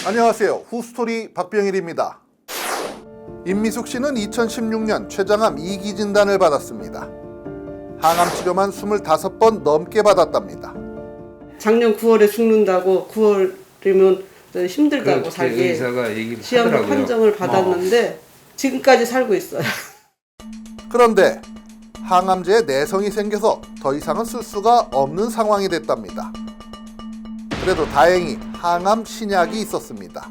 안녕하세요. 후스토리 박병일입니다. 임미숙 씨는 2016년 췌장암 2기 진단을 받았습니다. 항암 치료만 25번 넘게 받았답니다. 작년 9월에 죽는다고 9월이면 힘들다고 살기 의사가 얘기를 시험 하더라고요. 판정을 받았는데 지금까지 살고 있어요. 그런데 항암제에 내성이 생겨서 더 이상은 쓸 수가 없는 상황이 됐답니다. 그래도 다행히 항암 신약이 있었습니다.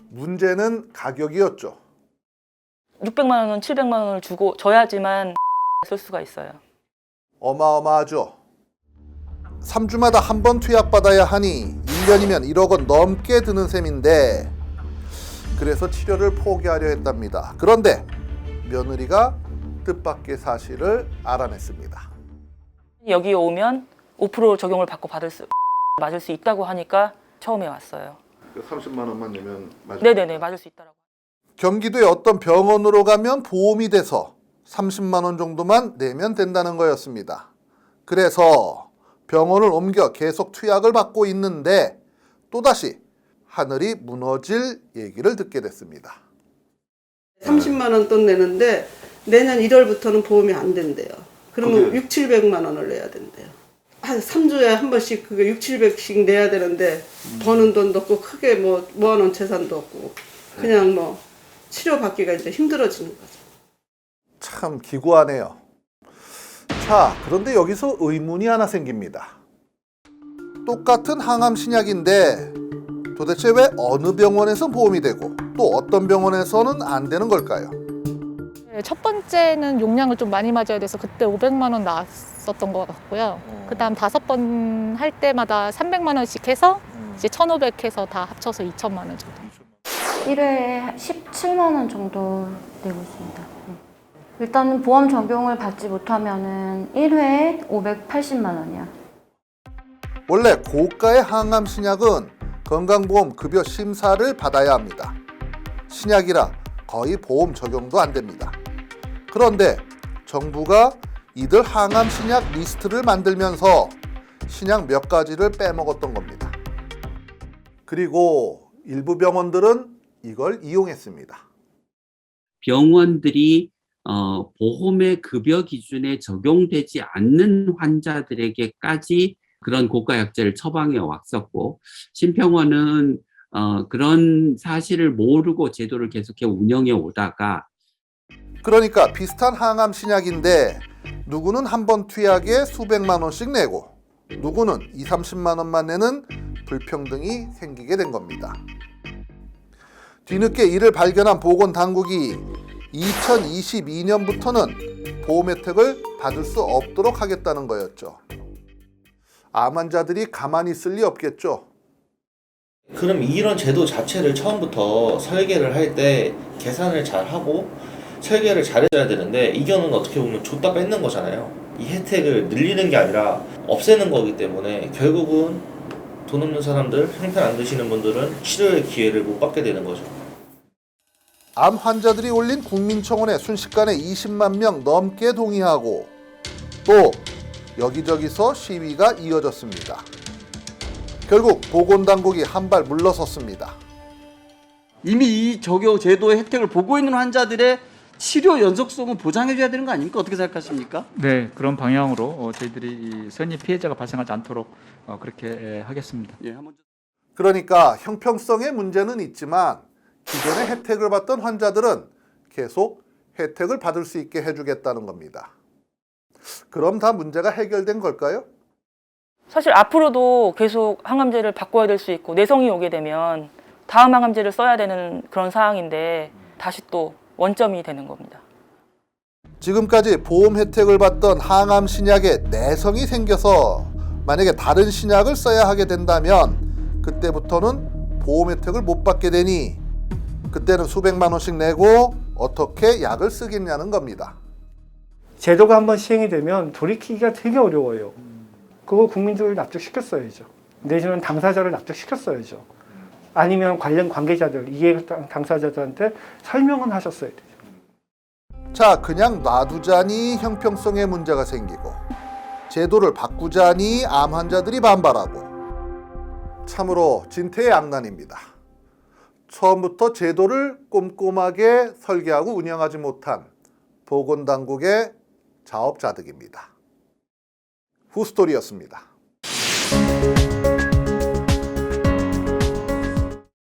문제는 가격이었죠. 600만 원, 700만 원을 주고 줘야지만 쓸 수가 있어요. 어마어마하죠. 3주마다 한 번 투약받아야 하니 1년이면 1억 원 넘게 드는 셈인데 그래서 치료를 포기하려 했답니다. 그런데 며느리가 뜻밖의 사실을 알아냈습니다. 여기 오면 5% 적용을 받고 맞을 수 있다고 하니까 처음에 왔어요. 30만 원만 내면 네네네, 맞을 수 있다라고. 경기도의 어떤 병원으로 가면 보험이 돼서 30만 원 정도만 내면 된다는 거였습니다. 그래서 병원을 옮겨 계속 투약을 받고 있는데 또다시 하늘이 무너질 얘기를 듣게 됐습니다. 30만 원 돈 내는데 내년 1월부터는 보험이 안 된대요. 그러면 6, 700만 원을 내야 된대요. 한 3주에 한 번씩 그게 6, 700씩 내야 되는데 버는 돈도 없고 크게 뭐 모아놓은 재산도 없고 그냥 뭐 치료받기가 이제 힘들어지는 거죠. 참 기구하네요. 자, 그런데 여기서 의문이 하나 생깁니다. 똑같은 항암 신약인데 도대체 왜 어느 병원에서 보험이 되고 또 어떤 병원에서는 안 되는 걸까요? 첫 번째는 용량을 좀 많이 맞아야 돼서 그때 500만 원 나왔었던 것 같고요. 그다음 5번 할 때마다 300만 원씩 해서 이제 1,500 해서 다 합쳐서 2천만 원 정도. 1회에 17만 원 정도 내고 있습니다. 일단은 보험 적용을 받지 못하면은 1회에 580만 원이요. 원래 고가의 항암 신약은 건강보험 급여 심사를 받아야 합니다. 신약이라 거의 보험 적용도 안 됩니다. 그런데 정부가 이들 항암 신약 리스트를 만들면서 신약 몇 가지를 빼먹었던 겁니다. 그리고 일부 병원들은 이걸 이용했습니다. 병원들이 보험의 급여 기준에 적용되지 않는 환자들에게까지 그런 고가 약제를 처방해 왔었고, 신평원은 그런 사실을 모르고 제도를 계속해 운영해 오다가, 그러니까 비슷한 항암 신약인데 누구는 한 번 투약에 수백만 원씩 내고 누구는 2, 30만 원만 내는 불평등이 생기게 된 겁니다. 뒤늦게 이를 발견한 보건당국이 2022년부터는 보험 혜택을 받을 수 없도록 하겠다는 거였죠. 암 환자들이 가만히 있을 리 없겠죠. 그럼 이런 제도 자체를 처음부터 설계를 할 때 계산을 잘 하고 설계를 잘해줘야 되는데 이거는 어떻게 보면 줬다 뺏는 거잖아요. 이 혜택을 늘리는 게 아니라 없애는 거기 때문에 결국은 돈 없는 사람들, 형편 안 드시는 분들은 치료의 기회를 못 받게 되는 거죠. 암 환자들이 올린 국민청원에 순식간에 20만 명 넘게 동의하고 또 여기저기서 시위가 이어졌습니다. 결국 보건당국이 한 발 물러섰습니다. 이미 이 적용 제도의 혜택을 보고 있는 환자들의 치료 연속성은 보장해줘야 되는 거 아닙니까? 어떻게 생각하십니까? 네, 그런 방향으로 저희들이 이 선의 피해자가 발생하지 않도록 그렇게 하겠습니다. 예, 한번. 그러니까 형평성의 문제는 있지만 기존에 혜택을 받던 환자들은 계속 혜택을 받을 수 있게 해주겠다는 겁니다. 그럼 다 문제가 해결된 걸까요? 사실 앞으로도 계속 항암제를 바꿔야 될 수 있고 내성이 오게 되면 다음 항암제를 써야 되는 그런 상황인데 다시 또 원점이 되는 겁니다. 지금까지 보험 혜택을 받던 항암 신약에 내성이 생겨서 만약에 다른 신약을 써야 하게 된다면 그때부터는 보험 혜택을 못 받게 되니 그때는 수백만 원씩 내고 어떻게 약을 쓰겠냐는 겁니다. 제도가 한번 시행이 되면 돌이키기가 되게 어려워요. 그거 국민들을 납득시켰어야죠. 내지는 당사자를 납득시켰어야죠. 아니면 관련 관계자들, 이해 당사자들한테 설명은 하셨어야 되죠. 자, 그냥 놔두자니 형평성에 문제가 생기고 제도를 바꾸자니 암 환자들이 반발하고 참으로 진퇴양난입니다. 처음부터 제도를 꼼꼼하게 설계하고 운영하지 못한 보건당국의 자업자득입니다. 후스토리였습니다.